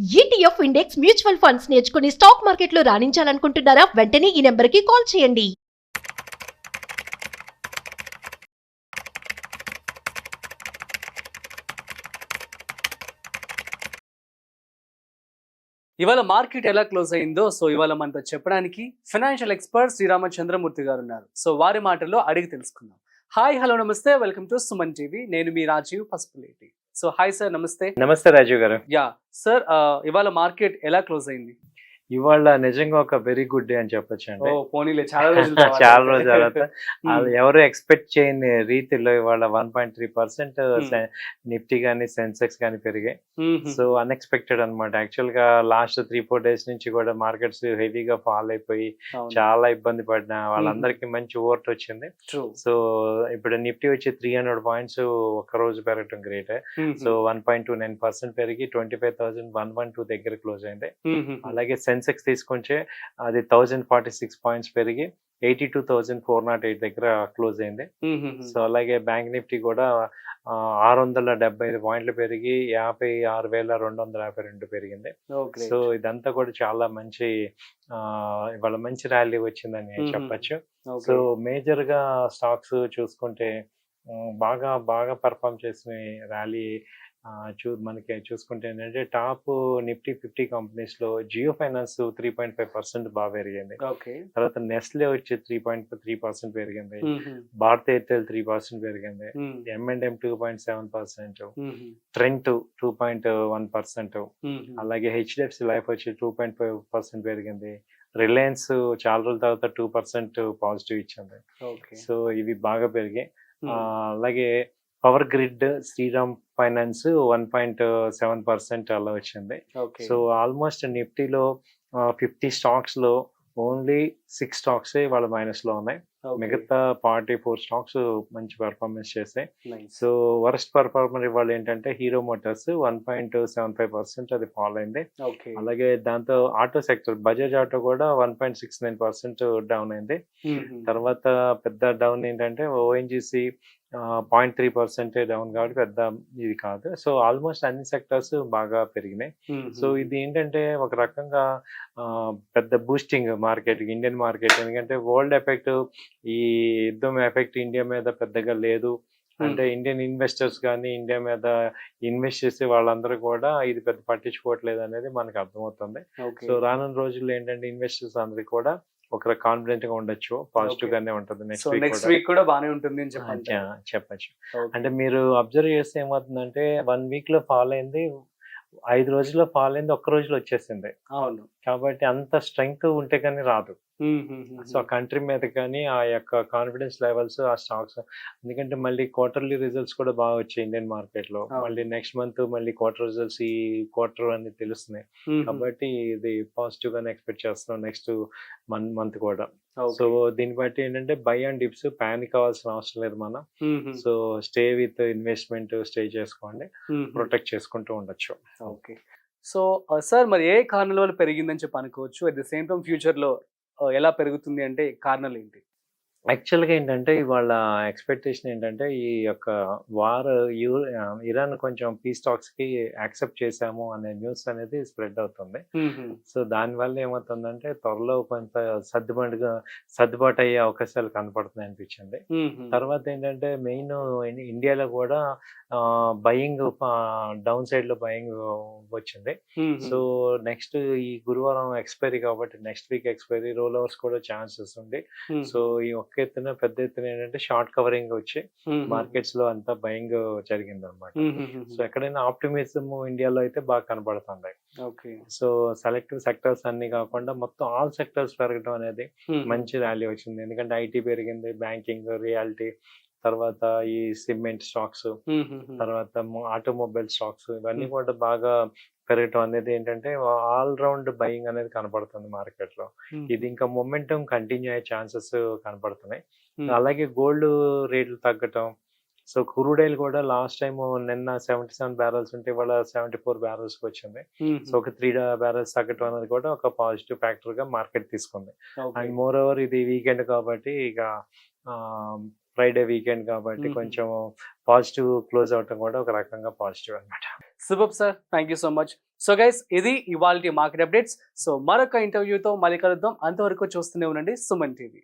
ETF index mutual funds నేర్చుకుని stock మార్కెట్లో రాణించాలనుకుంటున్నారా? వెంటనే ఈ నెంబర్కి కాల్ చేయండి. ఇవాళ మార్కెట్ ఎలా క్లోజ్ అయిందో ఇవాళ మనతో చెప్పడానికి ఫైనాన్షియల్ ఎక్స్పర్ట్ శ్రీరామచంద్రమూర్తి గారు ఉన్నారు. వారి మాటల్లో అడిగి తెలుసుకుందాం. హాయ్, హలో, నమస్తే, వెల్కమ్ టు సుమన్ టీవీ. నేను మీ రాజీవ్ పసుపులేటి. హాయ్ సార్, నమస్తే. నమస్తే రాజీవ్ గారు. యా సార్, ఇవాళ మార్కెట్ ఎలా క్లోజ్ అయింది? ఇవాళ నిజంగా ఒక వెరీ గుడ్ డే అని చెప్పొచ్చు అండి. పోనీలే, చాలా రోజులు చాలా రోజుల తర్వాత అది ఎవరు ఎక్స్పెక్ట్ చేయని రీతిలో ఇవాళ 1.3% నిఫ్టీ కానీ సెన్సెక్స్ కానీ పెరిగాయి. సో అన్ఎక్స్పెక్టెడ్ అనమాట. యాక్చువల్ గా లాస్ట్ 3-4 days నుంచి కూడా మార్కెట్స్ హెవీగా ఫాల్ అయిపోయి చాలా ఇబ్బంది పడిన వాళ్ళందరికీ మంచి ఓవర్ట్ వచ్చింది. సో ఇప్పుడు నిఫ్టీ వచ్చి 300 points ఒక రోజు పెరగటం గ్రేట్. సో 1.29% పెరిగి 25,112 దగ్గర క్లోజ్ అయింది. అలాగే సెన్సెక్స్ తీసుకుంటే అది 1046 points పెరిగి 82,408 దగ్గర క్లోజ్ అయింది. సో అలాగే బ్యాంక్ నిఫ్టీ కూడా 675 పాయింట్లు పెరిగి 56,252 పెరిగింది. సో ఇదంతా కూడా చాలా మంచి ఇవాళ మంచి ర్యాలీ వచ్చిందని చెప్పచ్చు. సో మేజర్ గా స్టాక్స్ చూసుకుంటే బాగా బాగా పర్ఫామ్ చేసిన ర్యాలీ మనకి చూసుకుంటే ఏంటంటే టాప్ నిఫ్టీ 50 కంపెనీస్ లో జియో ఫైనాన్స్ 3.5% బాగా పెరిగింది. తర్వాత నెస్లే వచ్చి 3.3% పెరిగింది. భారత్ ఎయిర్టెల్ 3% పెరిగింది. M&M 2.7%, ట్రెంట్ 2.1%, అలాగే HDFC లైఫ్ వచ్చి 2.5% పెరిగింది. రిలయన్స్ చాలా రోజుల తర్వాత 2% పాజిటివ్ ఇచ్చింది. సో ఇవి బాగా పెరిగాయి. అలాగే పవర్ గ్రిడ్, శ్రీరామ్ ఫైనాన్స్ 1.7% అలా వచ్చింది. సో ఆల్మోస్ట్ నిఫ్టీలో 50 stocks లో ఓన్లీ 6 stocks వాళ్ళ మైనస్ లో ఉన్నాయి. మిగతా 44 stocks మంచి పర్ఫార్మెన్స్ చేసాయి. సో వర్స్ట్ పర్ఫార్మర్ ఇవాళ ఏంటంటే హీరో మోటార్స్ 1.75% అది ఫాల్ అయింది. అలాగే దాంతో ఆటో సెక్టర్ బజాజ్ ఆటో కూడా 1.69% డౌన్ అయింది. తర్వాత పెద్ద డౌన్ ఏంటంటే ఓఎన్జీసీ 0.3% డౌన్ కాబట్టి పెద్ద ఇది కాదు. సో ఆల్మోస్ట్ అన్ని సెక్టర్స్ బాగా పెరిగినాయి. సో ఇది ఏంటంటే ఒక రకంగా పెద్ద బూస్టింగ్ మార్కెట్, ఇండియన్ మార్కెట్. ఎందుకంటే వరల్డ్ ఎఫెక్ట్, ఈ యుద్ధం ఎఫెక్ట్ ఇండియా మీద పెద్దగా లేదు. అంటే ఇండియన్ ఇన్వెస్టర్స్ కానీ ఇండియా మీద ఇన్వెస్ట్ చేసే వాళ్ళందరూ కూడా ఇది పెద్ద పట్టించుకోవట్లేదు అనేది మనకు అర్థమవుతుంది. సో రానున్న రోజుల్లో ఏంటంటే ఇన్వెస్టర్స్ అందరికి కూడా ఒక కాన్ఫిడెంట్ గా ఉండొచ్చు, పాజిటివ్ గానే ఉంటుంది. నెక్స్ట్ వీక్ కూడా బాగానే ఉంటుంది అని చెప్పచ్చు. అంటే మీరు అబ్జర్వ్ చేస్తే ఏమవుతుందంటే 1 week లో ఫాల్ అయింది, 5 రోజుల్లో ఫాల్ అయింది, ఒక్క రోజులో వచ్చేసింది. అవును, కాబట్టి అంత స్ట్రెంగ్త్ ఉంటే కానీ రాదు. సో ఆ కంట్రీ మీద కానీ ఆ యొక్క కాన్ఫిడెన్స్ లెవెల్స్ ఆ స్టాక్స్, ఎందుకంటే మళ్ళీ క్వార్టర్లీ రిజల్ట్స్ కూడా బాగా వచ్చాయి ఇండియన్ మార్కెట్ లో. మళ్ళీ నెక్స్ట్ మంత్ మళ్ళీ క్వార్టర్ రిజల్ట్స్ ఈ క్వార్టర్ అని తెలుస్తున్నాయి. కాబట్టి ఇది పాజిటివ్ గానే ఎక్స్పెక్ట్ చేస్తున్నాం నెక్స్ట్ మంత్ కూడా. సో దీన్ని బట్టి ఏంటంటే బై అండ్ డిప్స్ పానిక్ అవ్వాల్సిన అవసరం లేదు మనం. So stay with investment, stay చేసుకోండి, ప్రొటెక్ట్ చేసుకుంటూ ఉండొచ్చు. ఓకే. సో సార్, మరి ఏ కారణాల వల్ల పెరిగిందని చెప్పి అనుకోవచ్చు? At the same time future లో ఎలా పెరుగుతుంది అంటే కారణాలు ఏంటి? యాక్చువల్గా ఏంటంటే ఇవాళ ఎక్స్పెక్టేషన్ ఏంటంటే ఈ యొక్క వార్ ఇరాన్ కొంచెం పీస్ టాక్స్ కి యాక్సెప్ట్ చేశాము అనే న్యూస్ అనేది స్ప్రెడ్ అవుతుంది. సో దానివల్ల ఏమవుతుందంటే త్వరలో కొంత సర్దుబాటు అయ్యే అవకాశాలు కనపడుతున్నాయి అనిపించింది. తర్వాత ఏంటంటే మెయిన్ ఇండియాలో కూడా బయింగ్ డౌన్ సైడ్ లో బయింగ్ వచ్చింది. సో నెక్స్ట్ ఈ గురువారం ఎక్స్పైరీ కాబట్టి next week expiry role overs కూడా ఛాన్సెస్ ఉంది. సో ఈ ఒక్క ఎత్తున పెద్ద ఎత్తున ఏంటంటే షార్ట్ కవరింగ్ వచ్చి మార్కెట్స్ లో అంతా బయింగ్ జరిగింది అనమాట. సో ఎక్కడైనా ఆప్టిమిజం ఇండియాలో అయితే బాగా కనబడుతుంది. సో సెలెక్టివ్ సెక్టర్స్ అన్ని కాకుండా మొత్తం ఆల్ సెక్టర్స్ పెరగడం అనేది మంచి ర్యాలీ వచ్చింది. ఎందుకంటే ఐటీ పెరిగింది, బ్యాంకింగ్, రియాలిటీ, తర్వాత ఈ సిమెంట్ స్టాక్స్, తర్వాత ఆటోమొబైల్ స్టాక్స్, ఇవన్నీ కూడా బాగా పెరగటం అనేది ఏంటంటే ఆల్ రౌండ్ బయింగ్ అనేది కనపడుతుంది మార్కెట్ లో. ఇది ఇంకా మొమెంటం కంటిన్యూ అయ్యే ఛాన్సెస్ కనపడుతున్నాయి. అలాగే గోల్డ్ రేట్లు తగ్గటం. సో క్రూడ్ ఆయిల్ కూడా లాస్ట్ టైం నిన్న 77 barrels ఉంటే ఇవాళ 74 barrels వచ్చింది. సో ఒక 3 barrels తగ్గటం అనేది కూడా ఒక పాజిటివ్ ఫ్యాక్టర్ గా మార్కెట్ తీసుకుంది. అండ్ మోర్ ఓవర్ ఇది వీకెండ్ కాబట్టి ఇక ఫ్రైడే వీకెండ్ కాబట్టి కొంచెం పాజిటివ్ క్లోజ్ అవటం కూడా ఒక రకంగా పాజిటివ్ అన్నమాట. Super sir, thank you so much. So guys, ఇది ఇవాల్టి మార్కెట్ అప్డేట్స్. సో మరొక ఇంటర్వ్యూతో మళ్ళీ కలుద్దాం. అంతవరకు చూస్తూనే ఉండండి సుమన్ టీవీ.